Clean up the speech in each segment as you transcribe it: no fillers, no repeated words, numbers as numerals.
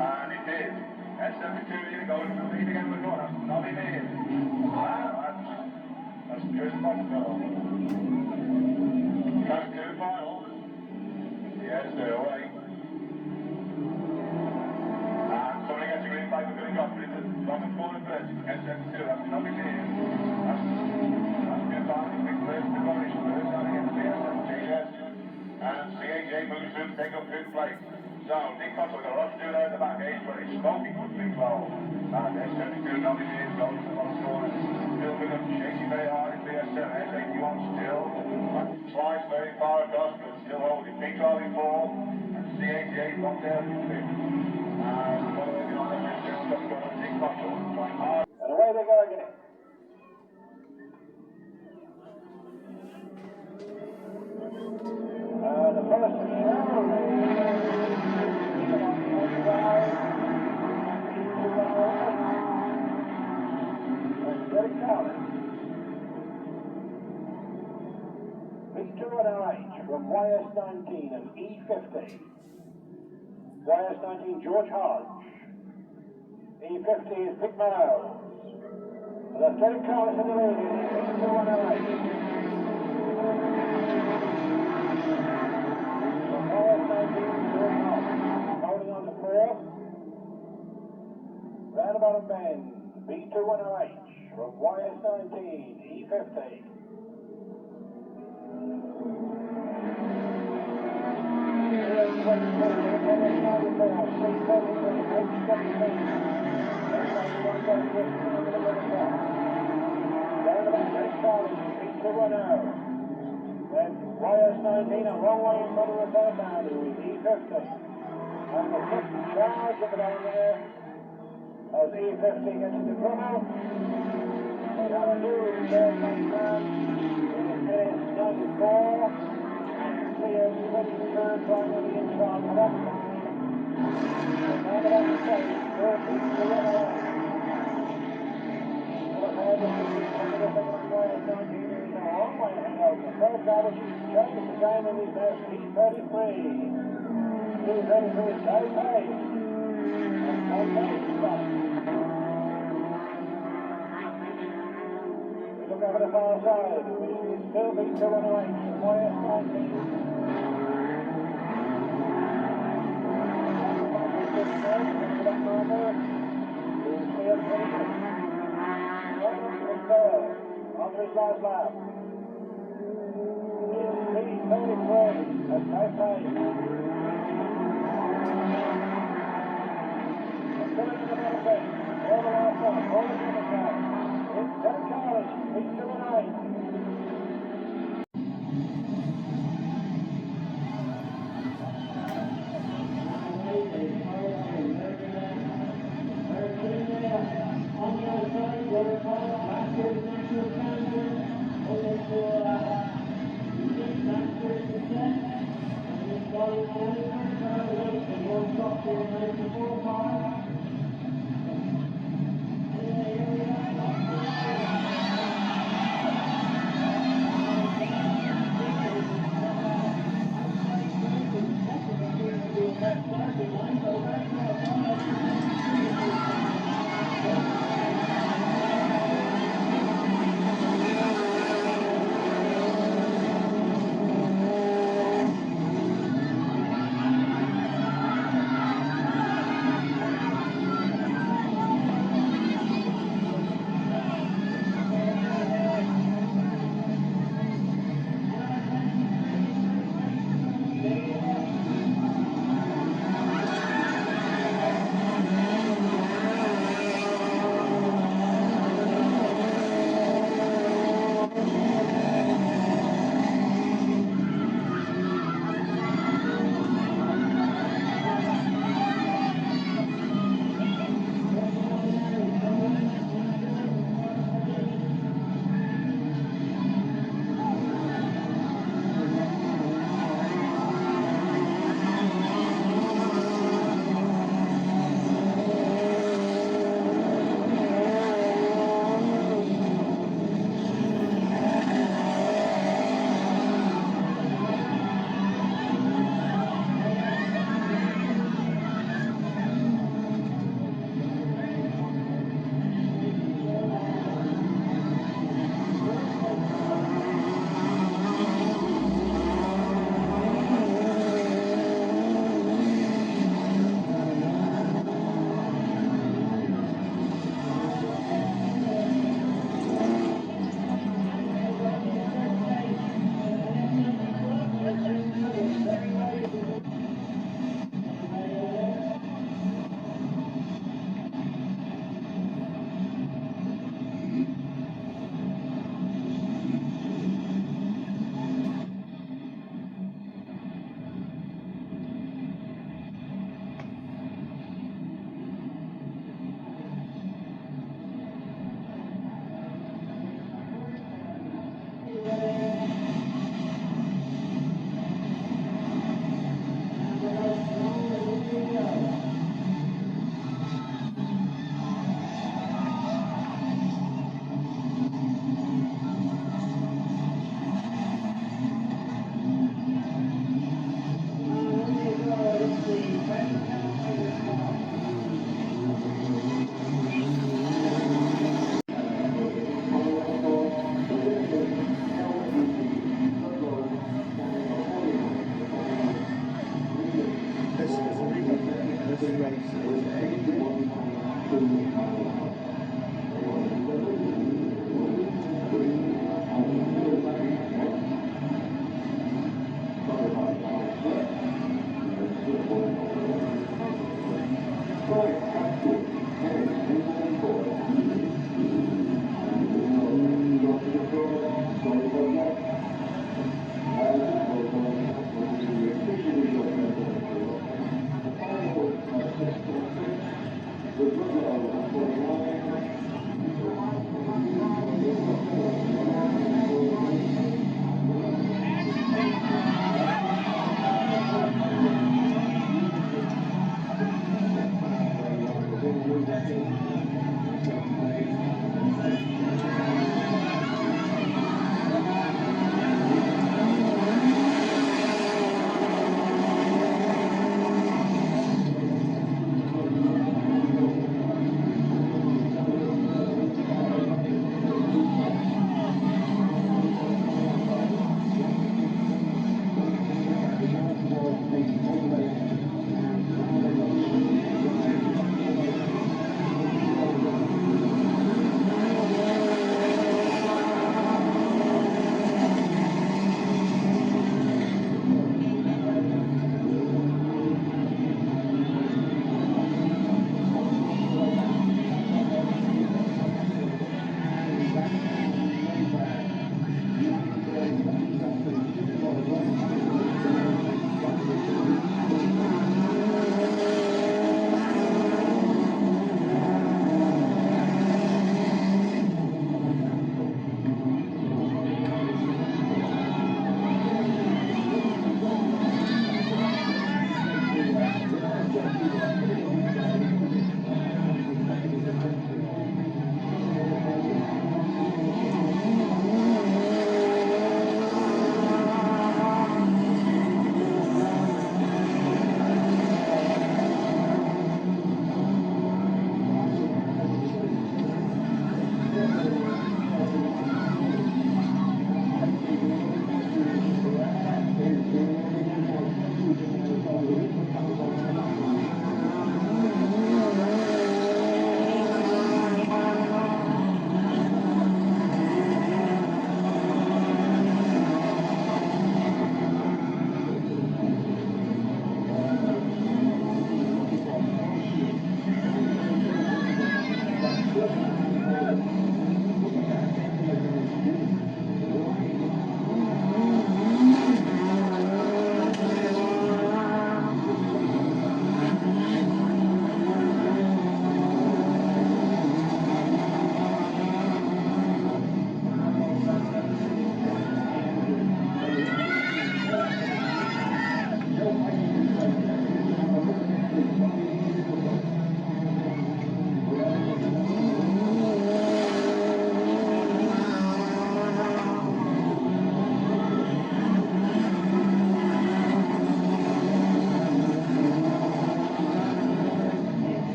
And it is. S72 here goes to the lead again with the corner. Nobby Mears. That's Chris Boswell. Class 2 final. Yes, they're away. And somebody gets a green flag for Billy Godfrey to bottom corner first. S72, that's Nobby Mears. That's good final. Big place to Cornish first. Down against the S72, yes. And CAJ moves through to take up fifth place. So, Nick Cottle got a lot to do there at the back, but he's smoking for 312. And S72 Nobby Mears goes to the bottom corner. Still big up, shaking very hard in BS7. S81 still slides very far across, but still holding. Big 12 and CAJ locked there in fifth. And following on the S72 top corner, Nick Cottle trying hard. And away they go again. The first to B210H from YS19 and E50. YS19 George Hodge. E50 is Vic Miles. Lieutenant Carlos in the lead in B210H. Holding on to fourth. Roundabout bend, B210H from YS19, E50. B210. Then YS19 a long way in front of the third now to E50. And the quick charge of it on there as E50 gets into trouble. They have a new third place man. It is NS94. And CM20 turns right on the inside for that time. And now the back stage, third piece to run away. Well, ahead of YS19. A long way ahead of the third driver. She's changed the game and he's there. P33. P33 is very pace. And one pace stop. We look over the far side. We see still B210H from YS19. After his last lap. It's P33 at no pace. And filling in the middle bit. All the last lap, all the middle track. It's Derek Carlish, B210.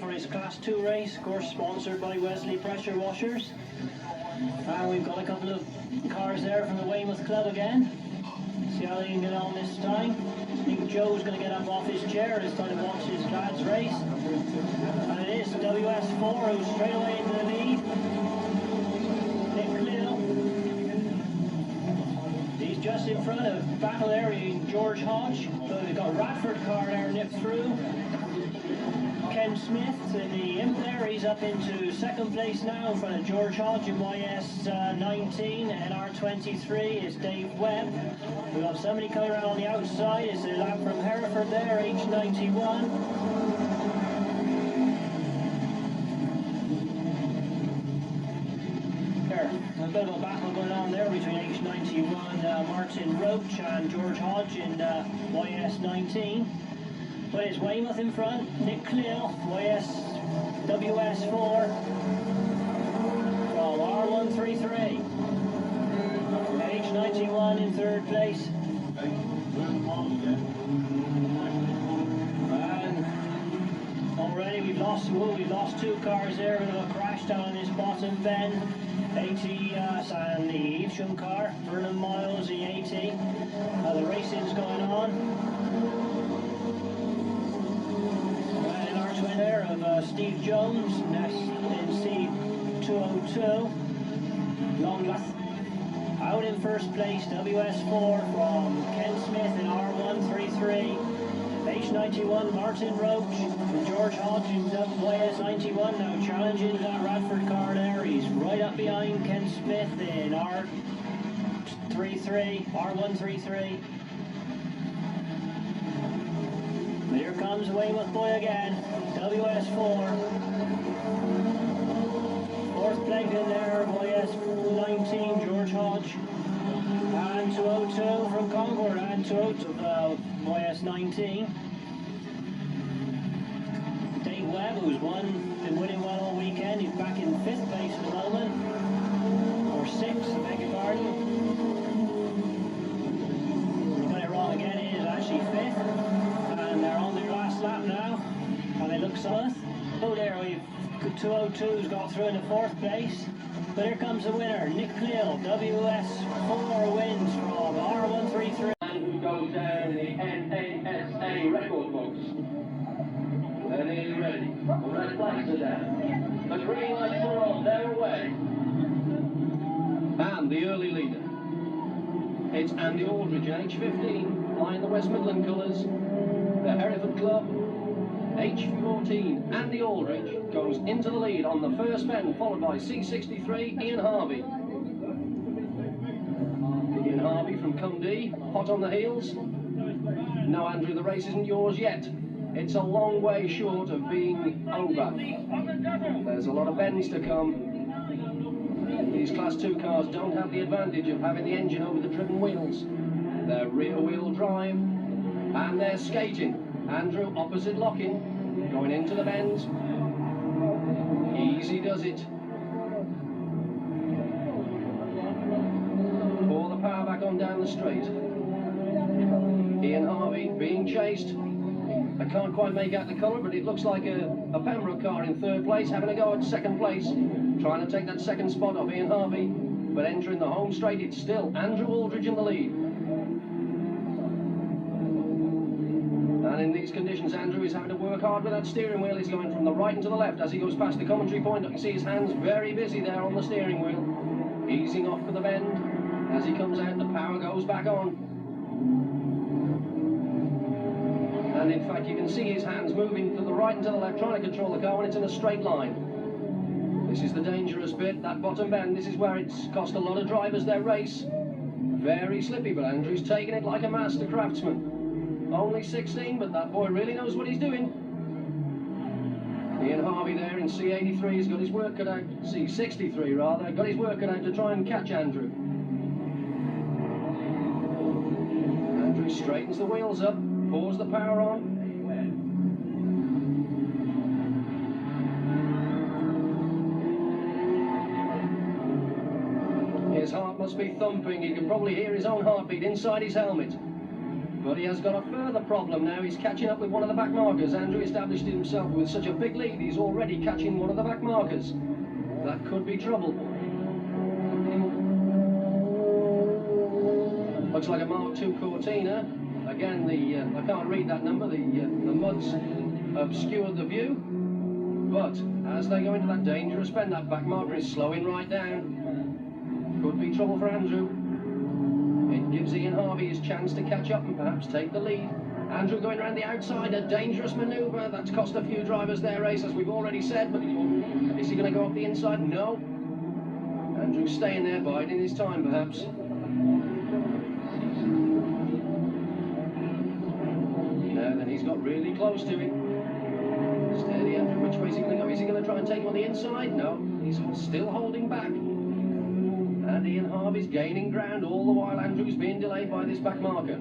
For his Class 2 race, of course sponsored by Wesley Pressure Washers. And we've got a couple of cars there from the Weymouth Club again. See how they can get on this time. I think Joe's going to get up off his chair this time to watch his dad's race. And it is WS4 who's straight away into the lead. Nick Liddell. He's just in front of battle area George Hodge. So we've got Radford car there nipped through. Ken Smith in the imp there, he's up into second place now in front of George Hodge in YS19. NR23 is Dave Webb. We've got somebody coming around on the outside. It's a lap from Hereford there, H91. a bit of a battle going on there between H91 Martin Roach and George Hodge in YS19. But it's Weymouth in front, Nick Cleal, WS4 from R133. H91 in third place. And already we've lost two cars there. Bit of a crash down this bottom bend. AT and the Evesham car, Vernon Miles, the AT. The racing's going on. And our twin there of Steve Jones, next in C202. Longlath. Out in first place, WS4 from Ken Smith in R133. H91 Martin Roach and George Hodge in YS91 now challenging that Radford car there. He's right up behind Ken Smith in R133. Here comes Weymouth boy again, WS4. Fourth place in there, YS19 George Hodge. And 202 from Concord, and 202 of YS19. Dave Webb, who's been winning well all weekend, he's back in 5th place at the moment. Or 6th, I beg your pardon. You got it wrong again, it is actually 5th. And they're on their last lap now. And they look solid. Oh, there we've 202's got through into 4th place. But here comes the winner, Nick Cleal, WS4 wins from R133. And who goes down in the NASA record books. They're nearly ready. The red flags are down. The green lights are on, they're away. And the early leader. It's Andy Aldridge, H15, flying the West Midland colours. The Hereford Club. H14, Andy Aldridge goes into the lead on the first bend, followed by C63, Ian Harvey. Ian Harvey from Cumdee, hot on the heels. No, Andrew, the race isn't yours yet. It's a long way short of being over. There's a lot of bends to come. These Class 2 cars don't have the advantage of having the engine over the driven wheels. They're rear-wheel drive, and they're skating. Andrew, opposite lock-in, going into the bends. Easy does it. Pour the power back on down the straight. Ian Harvey being chased. I can't quite make out the colour, but it looks like a Pembroke car in 3rd place, having a go at 2nd place, trying to take that 2nd spot off Ian Harvey. But entering the home straight, it's still Andrew Aldridge in the lead. And in these conditions, Andrew is having to work hard with that steering wheel. He's going from the right into the left as he goes past the commentary point. You can see his hands very busy there on the steering wheel. Easing off for the bend. As he comes out, the power goes back on. And in fact, you can see his hands moving to the right and to the left, trying to control the car when it's in a straight line. This is the dangerous bit, that bottom bend. This is where it's cost a lot of drivers their race. Very slippy, but Andrew's taking it like a master craftsman. Only 16, but that boy really knows what he's doing. Ian Harvey there in C83 has got his work cut out, C63 rather, got his work cut out to try and catch Andrew. Andrew straightens the wheels up, pours the power on. His heart must be thumping, he can probably hear his own heartbeat inside his helmet. But he has got a further problem now. He's catching up with one of the back markers. Andrew established himself with such a big lead. He's already catching one of the back markers. That could be trouble. Looks like a Mark II Cortina. Again, I can't read that number. The mud's obscured the view. But as they go into that dangerous bend, that back marker is slowing right down. Could be trouble for Andrew. It gives Ian Harvey his chance to catch up and perhaps take the lead. Andrew going around the outside, a dangerous manoeuvre. That's cost a few drivers their race, as we've already said, but is he going to go up the inside? No. Andrew's staying there, biding his time perhaps. Now then, he's got really close to it. Steady, Andrew. Which way is he going to go? Is he going to try and take him on the inside? No, he's still holding back. and Ian Harvey's gaining ground, all the while Andrew's being delayed by this back marker.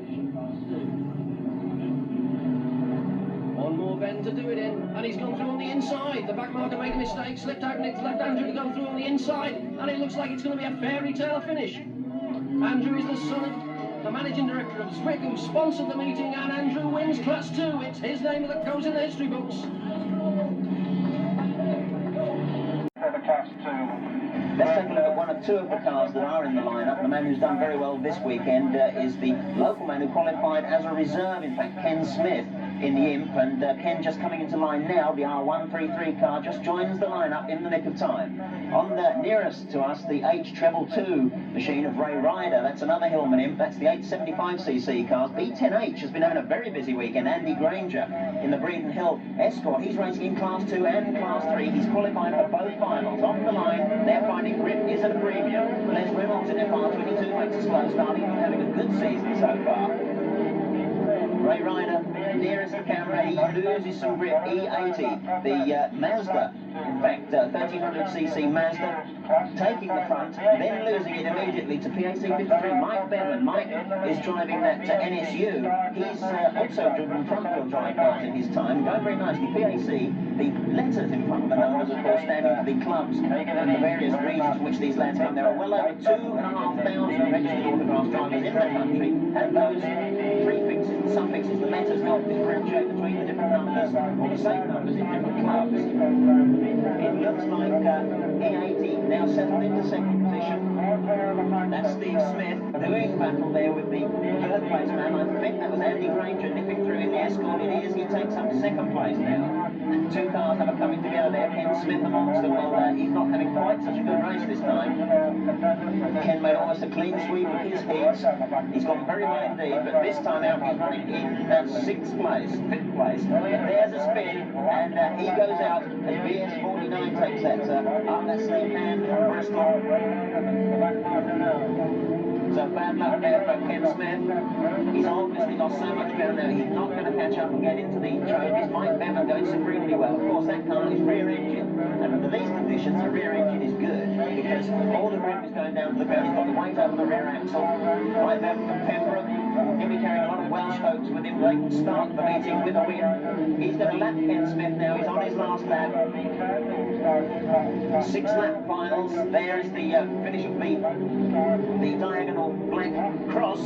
One more bend to do it in, and he's gone through on the inside. The back marker made a mistake, slipped out, and it's left Andrew to go through on the inside, and it looks like it's going to be a fairy tale finish. Andrew is the son of the managing director of Swick, who sponsored the meeting, and Andrew wins Class 2. It's his name that goes in the history books. Class 2. Let's take a look at one of two of the cars that are in the lineup. The man who's done very well this weekend is the local man who qualified as a reserve, in fact, Ken Smith in the Imp, and Ken just coming into line now. The R133 car just joins the lineup in the nick of time. On the nearest to us, the H222 machine of Ray Ryder. That's another Hillman Imp. That's the 875cc cars. B10H has been having a very busy weekend. Andy Granger in the Breeden Hill Escort. He's racing in Class 2 and Class 3. He's qualified for both finals. Off the line, they're finding grip is at a premium. Les Reynolds in FR22 makes a slow start. He's been having a good season so far. Ray Ryder, nearest the camera, he loses some grip. E80, the Mazda, in fact, 1300cc Mazda, taking the front, then losing it immediately to PAC 53. Mike Bevan. Mike is driving that NSU. He's also driven front-wheel drive cars in his time, going very nicely. PAC, the letters in front of the numbers, of course, standing for the clubs in the various regions from which these lads come. There are well over 2,500 registered autographs drivers in the country, and those prefixes and suffixes, the letters, help differentiate between the different numbers, or the same numbers in different clubs. It looks like E80 now settled into second position. That's Steve Smith doing battle there with the third place man. I think that was Andy Granger nipping through in the Escort. It is. He takes up second place now. Two cars have coming together there. Ken Smith amongst them. Well, he's not having quite such a good race this time. Ken made almost a clean sweep of his heats. He's gone very well indeed, but this time out he's running in fifth place. But there's a spin, and he goes out as BS49 takes that up. That's the man from Bristol. So bad luck there for Ken Smith. He's obviously lost so much ground now, he's not going to catch up and get into the trophies. Mike Bevan going supremely well. Of course, that car is rear engine, and under these conditions, the rear engine is good because all the grip is going down to the ground. He's got the weight over the rear axle. Mike Bevan from Pembroke, he'll be carrying a lot of Welsh folks with him. They can start the meeting with a win. He's going to lap Ken Smith now. He's on his last lap. 6 lap finals. There is the finish of the diagonal black cross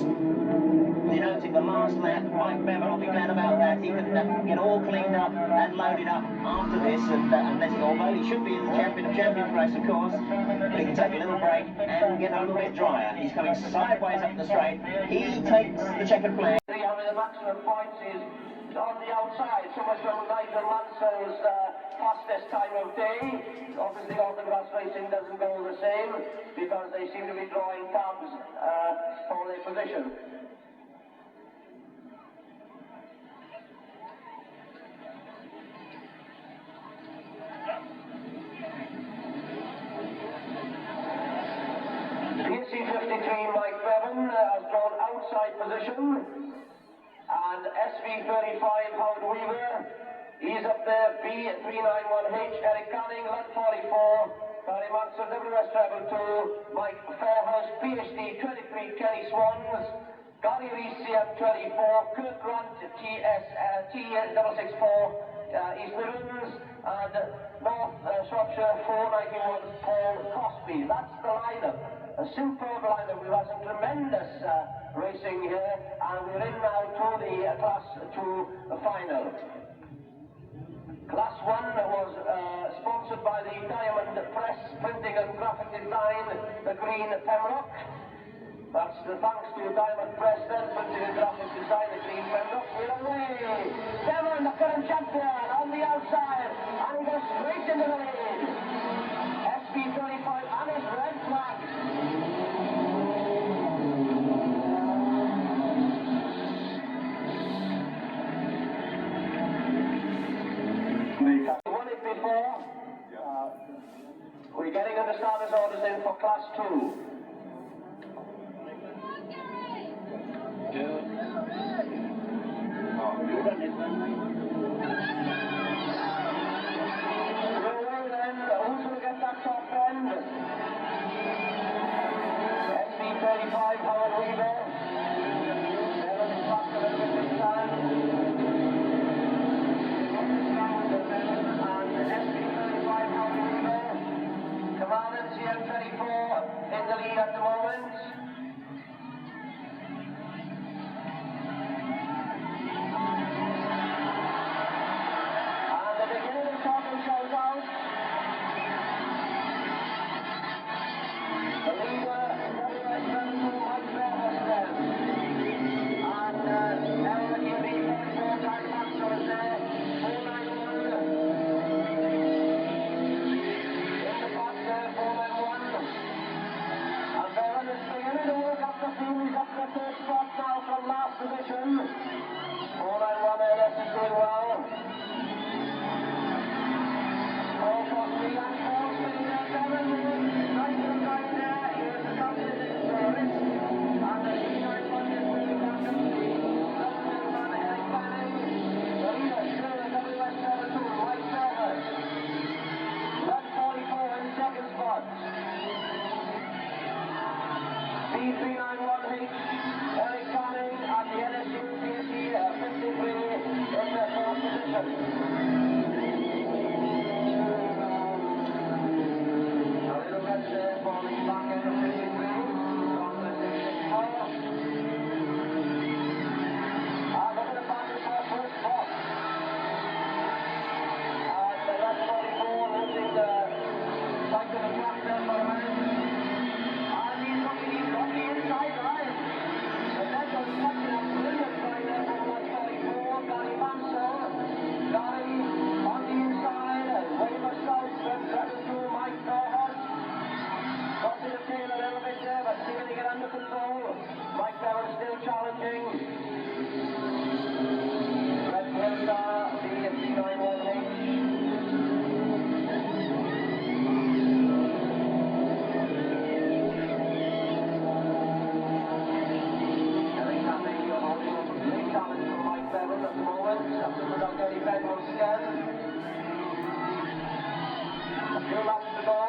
denoting the last lap. Mike Bevan will be glad about that. He can get all cleaned up and loaded up after this, and although he should be in the champion of champions race, of course, but he can take a little break and get a little bit drier. He's coming sideways up the straight. He takes the checkered flag. The maximum points is on the outside, so much from Nigel Mansell's fastest time of day. Obviously autograss racing doesn't go the same because they seem to be drawing cabs for their position. PC53 Mike Bevan has drawn outside position. And SV35 Howard Weaver, he's up there. B391H, Eric Canning, Lud 44, Barry Manson, WS Treble 2, Mike Fairhurst, PhD 23, Kenny Swans, Gary Reese, CM24, Kurt Grant, T664, East Midlands, and North Shropshire 491, Paul Cosby. That's the lineup. A superb lineup. We've had some tremendous racing here, and we're in now to the Class 2 final. Class 1 was sponsored by the Diamond Press Printing and Graphic Design, the Green Pembroke. That's the thanks to Diamond Press then, Printing and Graphic Design, the Green Pembroke. We're away! Devon, the current champion, on the outside, and he goes straight into the lead. SP35 and his red flag. Won it before. We're getting the starters orders in for Class 2. Who's going to get that top end? SB35, Howard Weaver. Melon is back a little bit this time. And SB35, Howard Weaver. Commander CM24 in the lead at the moment. And the beginning of the talking shows out. The leader, WS72, Mike Fairhurst. And LUB 44, Guy Maxwell is there. 491. In the back there, 491. And Fairhurst is beginning to work up the field. He's up to the third spot now from last position. 491 LS is doing well. All for 3 and 4, spinning there, Fairhurst. Right to the side there. Here's the captain in the service. And the 391 is moving down to the field. Man Eric Fanning. The leader still the WS72, Mike Fairhurst. Led 44 in second spot. B391H, Eric Fanning at the NSU PSC 53 in the fourth position. A little bit there for the back end of 53 from the 64. And look at the back of the first spot. And the left 44 losing the sight of the track there for a minute. And he's got the inside line. The net was touching a brilliant line there for left 44. Gary Mansell. Gary on the inside. Weaver South from 7-2, Mike Fairhurst. Got to the tail a little bit there, but seeming to get under control. Mike Fairhurst still challenging. Red Hilda, the B91H. Eric Fanning holding up a big challenge for Mike Fairhurst at the moment. After the Gary Fed once again. A few laps to go.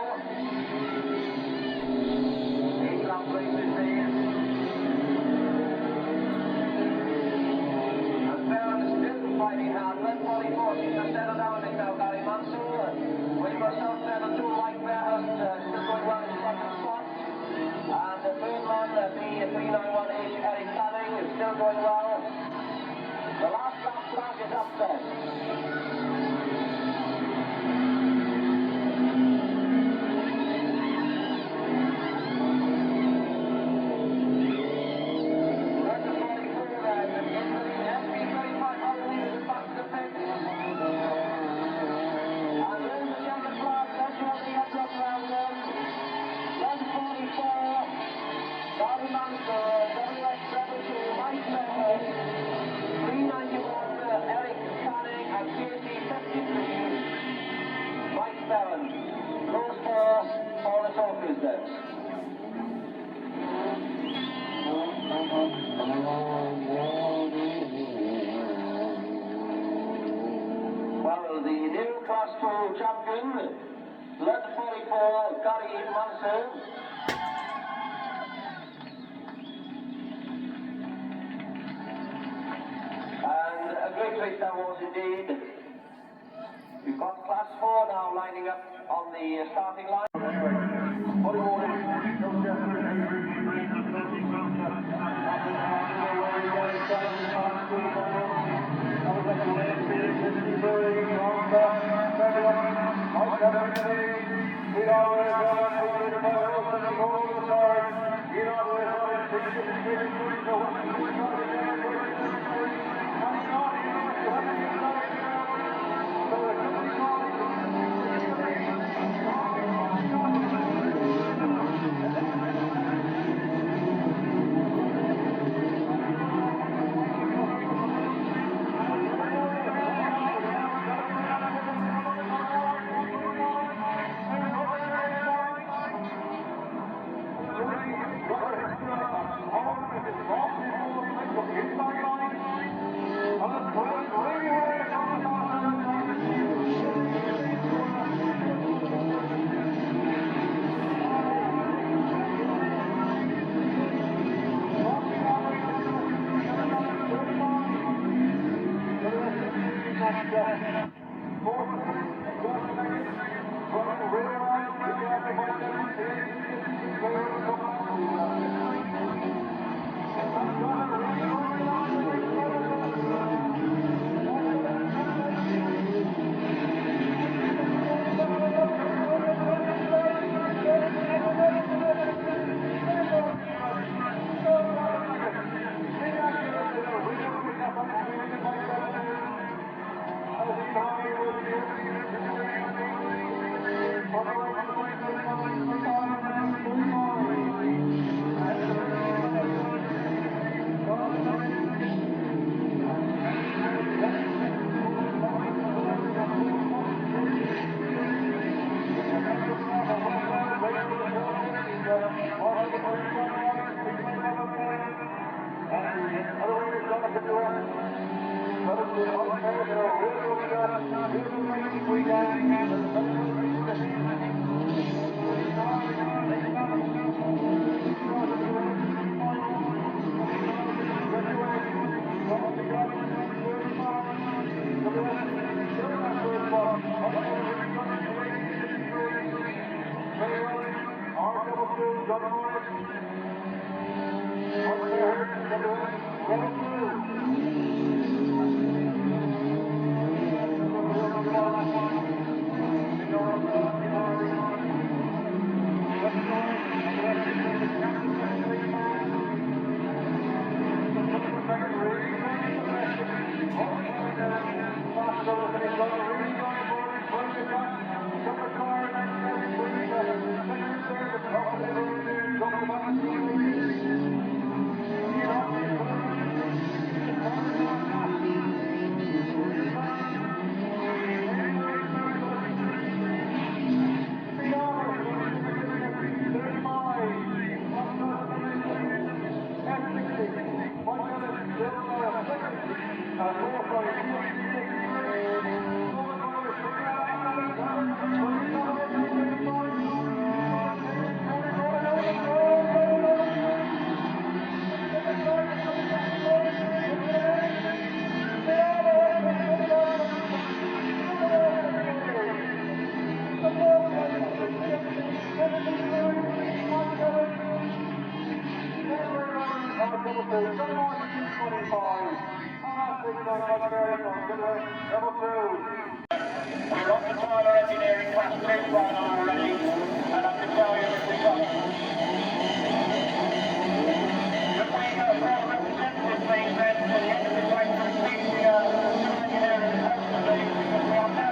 8-lap race this is. And Fairhurst is still fighting hard. Left 44 seems to settle down a bit now. Gary Mansell. Weaver South 7-2, Mike Fairhurst still going well in second spot. And the third man, the B391H, Eric Fanning, is still going well. The last lap flag is up there. Well, the new Class 2 champion, led 44, Gary Mansell. And a great race that was indeed. We've got Class 4 now lining up on the starting line. We're on the Tyler Engineering Class 2 right now already, and I can tell you if we got representative being sent to the end of this race to speak to the engineering hopefully, because we are now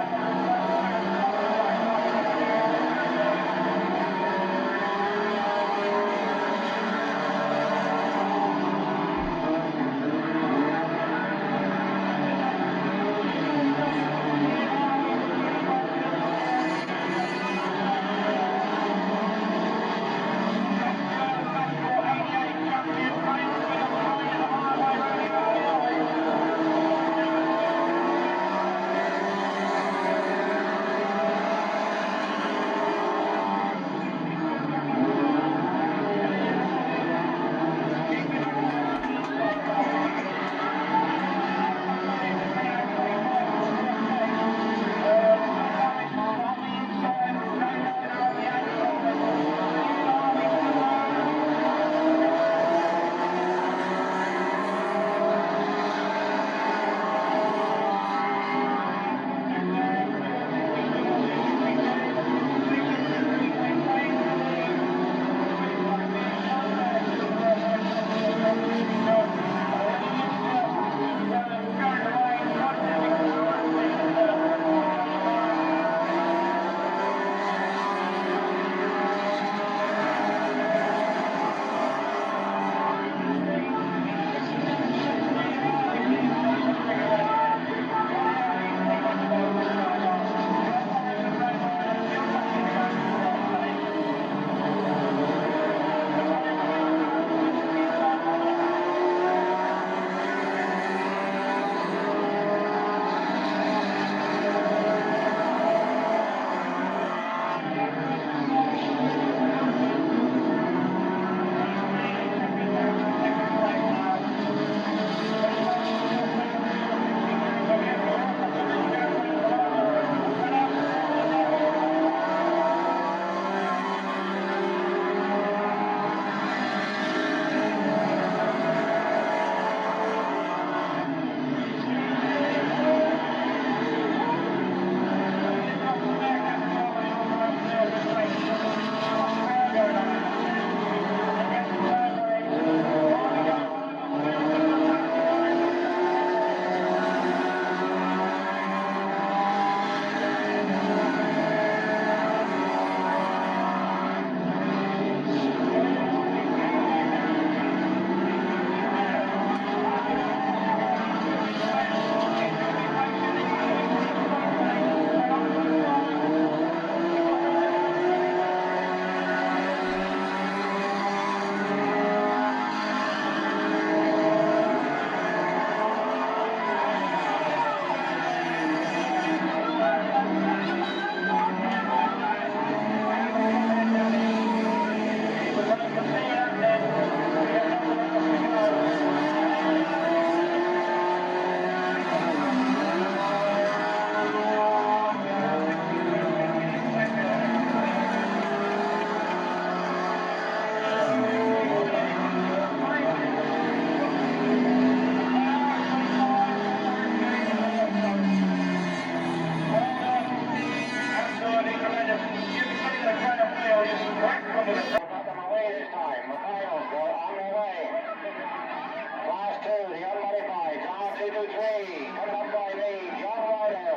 Coming up by me, John Ryder.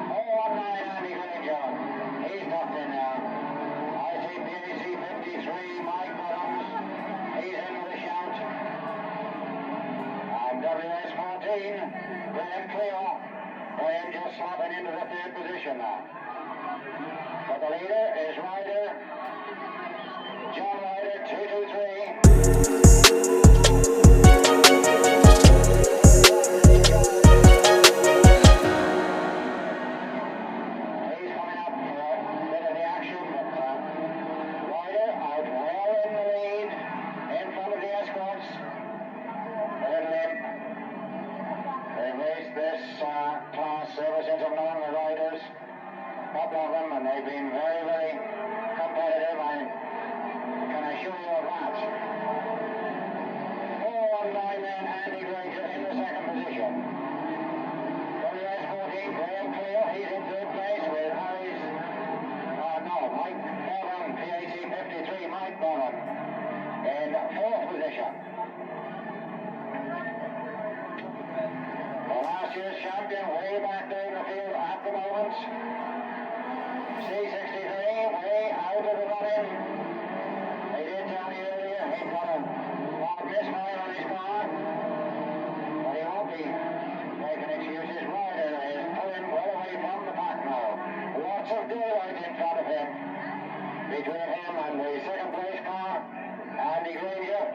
019 Andy Granger. He's tucked in now. I see PAC 53, Mike Bottoms. He's in with a shout. And WS 14, Graham Cleo. Graham just slopping into the third position now. But the leader is Ryder. John Ryder, 223. Couple of them, and they've been very, very competitive. I can assure you of that. 419 then, Andy Granger in the second position. WS 14, Graham Cleo, he's in third place with Harry's. Mike Bonan, PAC 53, Mike Bonan in fourth position. The last year's champion, way back there in the field at the moment. C63, way out of the running. He did tell me earlier he'd got a lot of misfire on his car, but he won't be making excuses. Ryder is pulling well away from the pack now. Lots of daylight in front of him, between him and the second place car, Andy Granger.